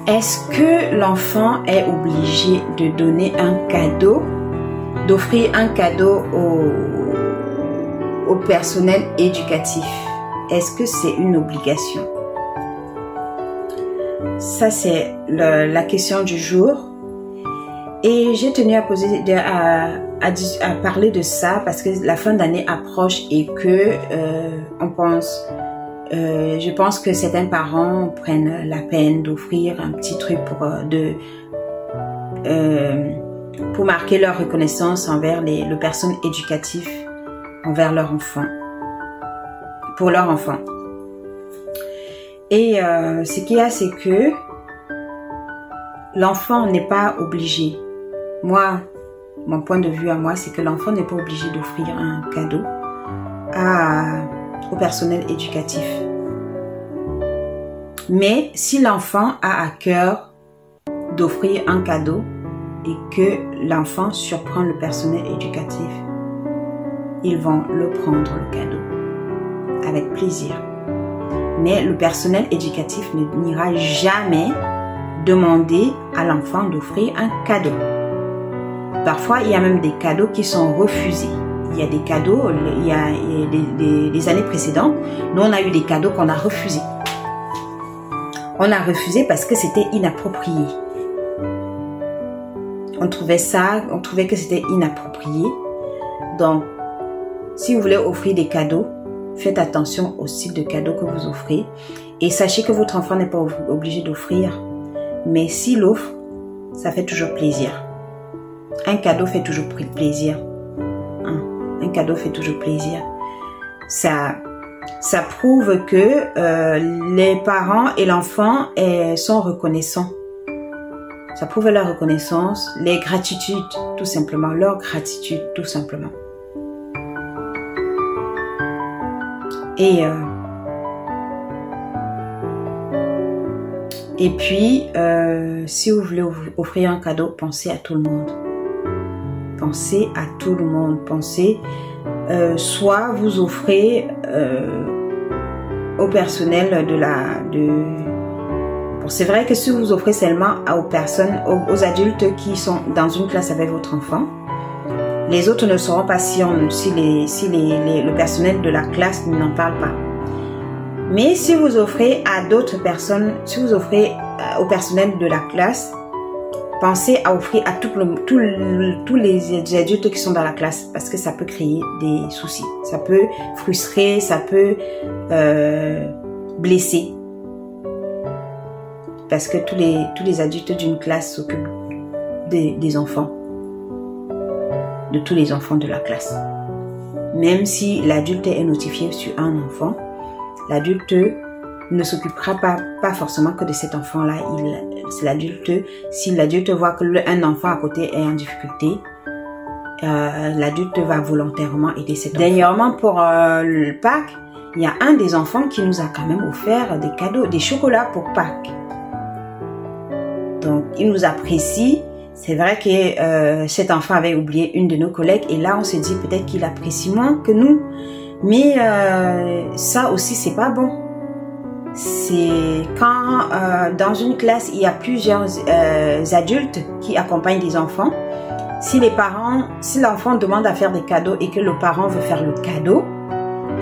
Est-ce que l'enfant est obligé de donner un cadeau, d'offrir un cadeau au personnel éducatif? Est-ce que c'est une obligation? Ça, c'est la question du jour. Et j'ai tenu à parler de ça parce que la fin d'année approche et que je pense que certains parents prennent la peine d'offrir un petit truc pour marquer leur reconnaissance envers le personnel éducatif, envers leur enfant, pour leur enfant. Et ce qu'il y a, c'est que l'enfant n'est pas obligé. Moi, mon point de vue à moi, c'est que l'enfant n'est pas obligé d'offrir un cadeau au personnel éducatif. Mais si l'enfant a à cœur d'offrir un cadeau et que l'enfant surprend le personnel éducatif, ils vont le prendre, le cadeau, avec plaisir. Mais le personnel éducatif n'ira jamais demander à l'enfant d'offrir un cadeau. Parfois, il y a même des cadeaux qui sont refusés. Il y a des cadeaux, il y a les années précédentes, nous on a eu des cadeaux qu'on a refusés. On a refusé parce que c'était inapproprié. On trouvait que c'était inapproprié. Donc, si vous voulez offrir des cadeaux, faites attention au style de cadeau que vous offrez. Et sachez que votre enfant n'est pas obligé d'offrir. Mais s'il offre, ça fait toujours plaisir. Un cadeau fait toujours plaisir. Un cadeau fait toujours plaisir. Ça prouve que les parents et l'enfant sont reconnaissants. Ça prouve leur reconnaissance, les gratitudes, tout simplement. Leur gratitude, tout simplement. Et puis, si vous voulez offrir un cadeau, pensez à tout le monde. Pensez à tout le monde. Pensez, soit vous offrez au personnel Bon, c'est vrai que si vous offrez seulement aux adultes qui sont dans une classe avec votre enfant, les autres ne sauront pas si le personnel de la classe n'en parle pas. Mais si vous offrez à d'autres personnes, si vous offrez au personnel de la classe, pensez à offrir à tous les adultes qui sont dans la classe parce que ça peut créer des soucis. Ça peut frustrer, ça peut blesser. Parce que tous les adultes d'une classe s'occupent des enfants. De tous les enfants de la classe. Même si l'adulte est notifié sur un enfant, l'adulte ne s'occupera pas forcément que de cet enfant-là. Si l'adulte voit qu'un enfant à côté est en difficulté, l'adulte va volontairement aider cet enfant. Dernièrement, pour le Pâques, il y a un des enfants qui nous a quand même offert des cadeaux, des chocolats pour Pâques. Donc, il nous apprécie. C'est vrai que cet enfant avait oublié une de nos collègues et là, on se dit peut-être qu'il apprécie moins que nous. Mais ça aussi, c'est pas bon. C'est quand dans une classe, il y a plusieurs adultes qui accompagnent les enfants. Si l'enfant demande à faire des cadeaux et que le parent veut faire le cadeau,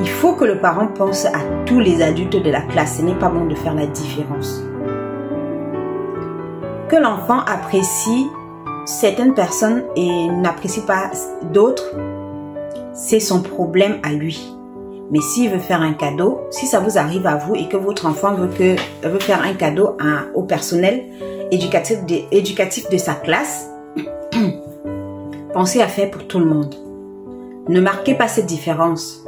il faut que le parent pense à tous les adultes de la classe. Ce n'est pas bon de faire la différence. Que l'enfant apprécie certaines personnes et n'apprécie pas d'autres, c'est son problème à lui. Mais s'il veut faire un cadeau, si ça vous arrive à vous et que votre enfant veut faire un cadeau au personnel éducatif de sa classe, pensez à faire pour tout le monde. Ne marquez pas cette différence.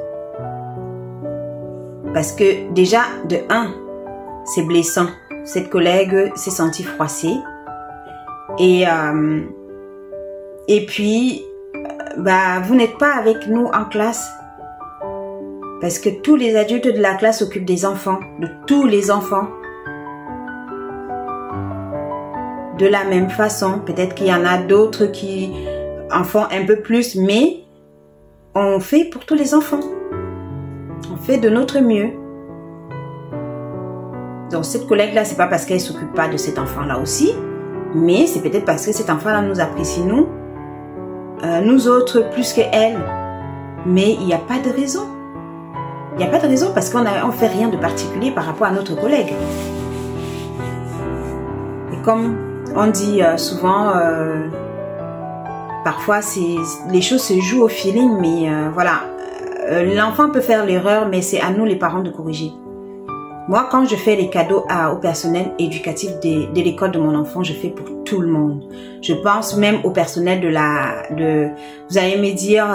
Parce que déjà, de 1, c'est blessant. Cette collègue s'est sentie froissée. Et puis, vous n'êtes pas avec nous en classe. Parce que tous les adultes de la classe s'occupent des enfants, de tous les enfants. De la même façon, peut-être qu'il y en a d'autres qui en font un peu plus, mais on fait pour tous les enfants. On fait de notre mieux. Donc cette collègue-là, c'est pas parce qu'elle s'occupe pas de cet enfant-là aussi, mais c'est peut-être parce que cet enfant-là nous apprécie, nous autres, plus que elle. Mais il n'y a pas de raison. Il n'y a pas de raison parce qu'on ne fait rien de particulier par rapport à notre collègue. Et comme on dit souvent, parfois les choses se jouent au feeling, mais voilà. L'enfant peut faire l'erreur, mais c'est à nous les parents de corriger. Moi, quand je fais les cadeaux au personnel éducatif de l'école de mon enfant, je fais pour tout le monde. Je pense même au personnel vous allez me dire,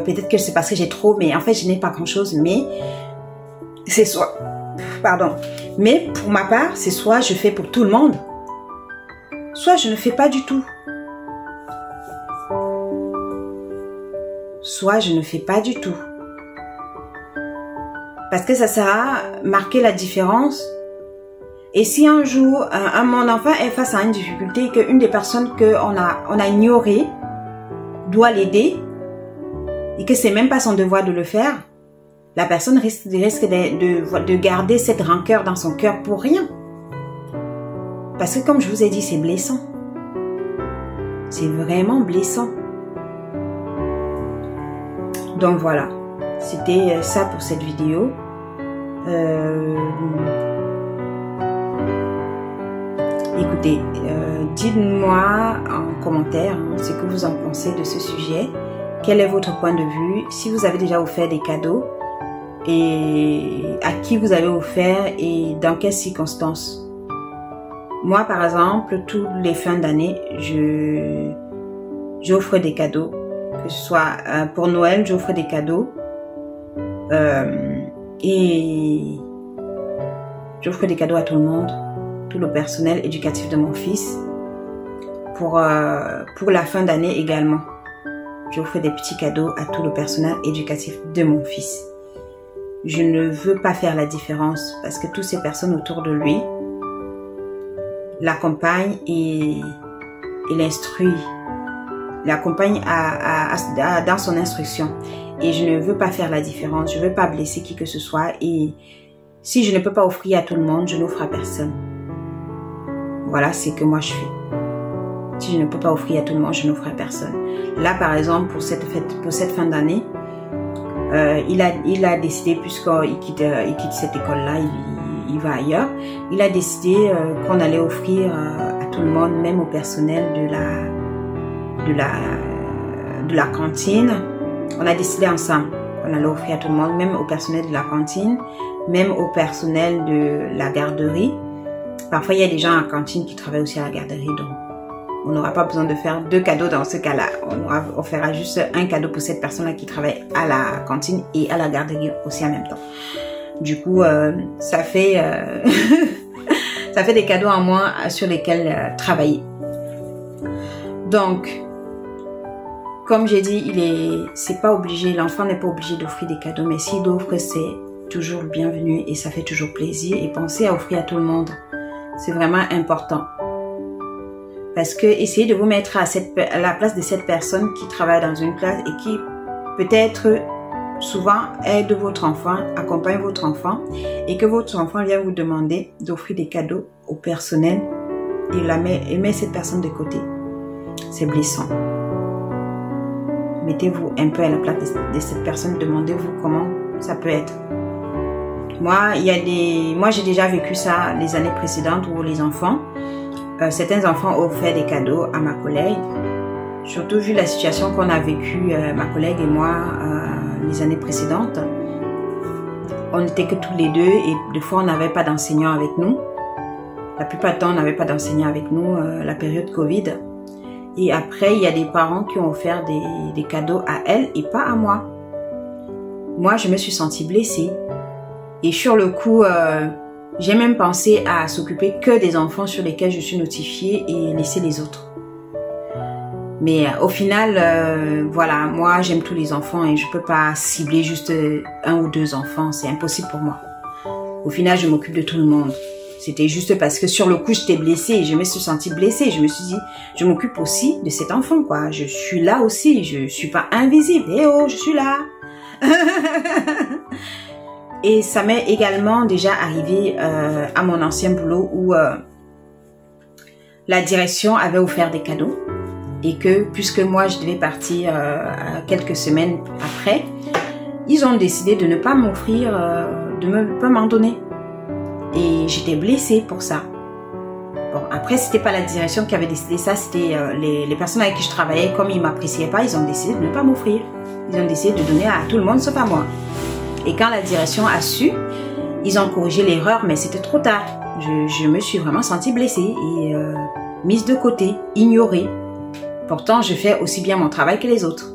peut-être que c'est parce que j'ai trop, mais en fait, je n'ai pas grand-chose, mais c'est soit... Pardon. Mais pour ma part, c'est soit je fais pour tout le monde, soit je ne fais pas du tout. Soit je ne fais pas du tout. Parce que ça sera marquer la différence. Et si un jour, mon enfant est face à une difficulté, qu'une des personnes qu'on a ignorées doit l'aider, et que c'est même pas son devoir de le faire, la personne risque de garder cette rancœur dans son cœur pour rien. Parce que comme je vous ai dit, c'est blessant. C'est vraiment blessant. Donc voilà. C'était ça pour cette vidéo. Écoutez, dites-moi en commentaire ce que vous en pensez de ce sujet. Quel est votre point de vue? Si vous avez déjà offert des cadeaux, et à qui vous avez offert et dans quelles circonstances. Moi, par exemple, toutes les fins d'année, j'offre des cadeaux. Que ce soit pour Noël, j'offre des cadeaux. Et j'offre des cadeaux à tout le monde, tout le personnel éducatif de mon fils. Pour la fin d'année également, j'offre des petits cadeaux à tout le personnel éducatif de mon fils. Je ne veux pas faire la différence parce que toutes ces personnes autour de lui l'accompagnent et l'instruisent, l'accompagnent dans son instruction. Et je ne veux pas faire la différence, je ne veux pas blesser qui que ce soit. Et si je ne peux pas offrir à tout le monde, je n'offre à personne. Voilà ce que moi je fais. Si je ne peux pas offrir à tout le monde, je n'offre à personne. Là, par exemple, pour cette fin d'année, il a décidé, puisqu'il quitte cette école-là, il va ailleurs, il a décidé qu'on allait offrir à tout le monde, même au personnel de la cantine. On a décidé ensemble qu'on allait offrir à tout le monde, même au personnel de la cantine, même au personnel de la garderie. Parfois, il y a des gens à la cantine qui travaillent aussi à la garderie, donc on n'aura pas besoin de faire 2 cadeaux dans ce cas-là. On fera juste un cadeau pour cette personne-là qui travaille à la cantine et à la garderie aussi en même temps. Du coup, ça fait ça fait des cadeaux en moins sur lesquels travailler. Donc, comme j'ai dit, c'est pas obligé, l'enfant n'est pas obligé d'offrir des cadeaux, mais s'il offre, c'est toujours le bienvenu et ça fait toujours plaisir. Et pensez à offrir à tout le monde, c'est vraiment important. Parce que essayez de vous mettre à la place de cette personne qui travaille dans une classe et qui peut-être souvent aide votre enfant, accompagne votre enfant et que votre enfant vient vous demander d'offrir des cadeaux au personnel et met cette personne de côté. C'est blessant. Mettez-vous un peu à la place de cette personne, demandez-vous comment ça peut être. Moi, j'ai déjà vécu ça les années précédentes où les enfants, certains enfants ont offert des cadeaux à ma collègue, surtout vu la situation qu'on a vécue, ma collègue et moi, les années précédentes. On n'était que tous les deux et des fois on n'avait pas d'enseignants avec nous. La plupart du temps, on n'avait pas d'enseignants avec nous, la période Covid. Et après, il y a des parents qui ont offert des cadeaux à elle et pas à moi. Moi, je me suis sentie blessée. Et sur le coup, j'ai même pensé à s'occuper que des enfants sur lesquels je suis notifiée et laisser les autres. Mais au final, voilà, moi, j'aime tous les enfants et je peux pas cibler juste 1 ou 2 enfants. C'est impossible pour moi. Au final, je m'occupe de tout le monde. C'était juste parce que sur le coup, j'étais blessée et je me suis sentie blessée. Je me suis dit, je m'occupe aussi de cet enfant, quoi. Je suis là aussi. Je suis pas invisible. Eh oh, je suis là. Et ça m'est également déjà arrivé à mon ancien boulot où la direction avait offert des cadeaux. Et que, puisque moi, je devais partir quelques semaines après, ils ont décidé de ne pas m'offrir, de ne pas m'en donner. Et j'étais blessée pour ça. Bon, après, c'était pas la direction qui avait décidé ça, c'était les personnes avec qui je travaillais, comme ils m'appréciaient pas, ils ont décidé de ne pas m'offrir. Ils ont décidé de donner à tout le monde sauf à moi. Et quand la direction a su, ils ont corrigé l'erreur, mais c'était trop tard. Je me suis vraiment sentie blessée et mise de côté, ignorée. Pourtant, je fais aussi bien mon travail que les autres.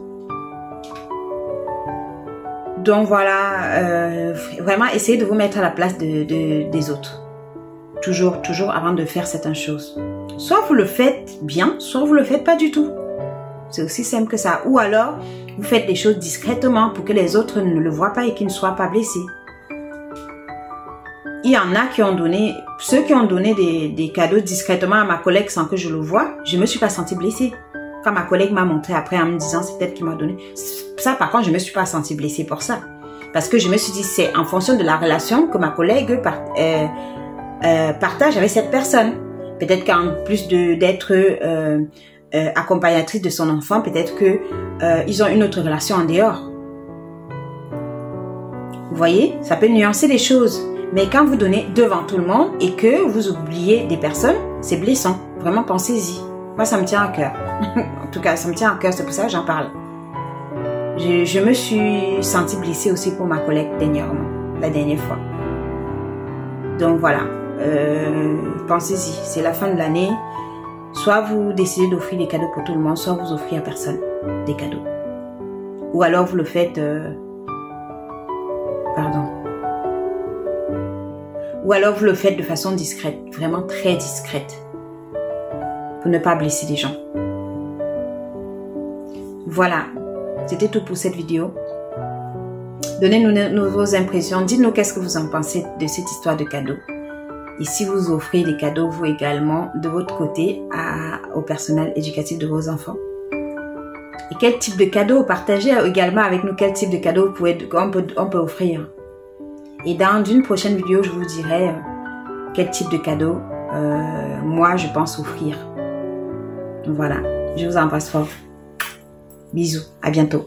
Donc voilà, vraiment essayez de vous mettre à la place des autres. Toujours avant de faire certaines choses. Soit vous le faites bien, soit vous le faites pas du tout. C'est aussi simple que ça. Ou alors, vous faites les choses discrètement pour que les autres ne le voient pas et qu'ils ne soient pas blessés. Il y en a qui ont donné, ceux qui ont donné des cadeaux discrètement à ma collègue sans que je le voie, je me suis pas sentie blessée. Quand ma collègue m'a montré après en me disant c'est peut-être qu'il m'a donné. Ça par contre je me suis pas sentie blessée pour ça. Parce que je me suis dit c'est en fonction de la relation que ma collègue partage avec cette personne. Peut-être qu'en plus d'être accompagnatrice de son enfant, peut-être que ils ont une autre relation en dehors. Vous voyez, ça peut nuancer les choses. Mais quand vous donnez devant tout le monde et que vous oubliez des personnes, c'est blessant. Vraiment, pensez-y. Moi, ça me tient à cœur. En tout cas, ça me tient à cœur, c'est pour ça que j'en parle. Je me suis sentie blessée aussi pour ma collègue dernièrement, la dernière fois. Donc voilà, pensez-y, c'est la fin de l'année. Soit vous décidez d'offrir des cadeaux pour tout le monde, soit vous offrez à personne des cadeaux. Ou alors vous le faites... Ou alors vous le faites de façon discrète, vraiment très discrète. Pour ne pas blesser les gens. Voilà, c'était tout pour cette vidéo. Donnez-nous vos impressions, dites-nous qu'est-ce que vous en pensez de cette histoire de cadeaux. Et si vous offrez des cadeaux, vous également, de votre côté, au personnel éducatif de vos enfants. Et quel type de cadeaux, partagez également avec nous quel type de cadeaux on peut offrir. Et dans une prochaine vidéo, je vous dirai quel type de cadeau moi je pense offrir. Voilà, je vous embrasse fort. Bisous, à bientôt.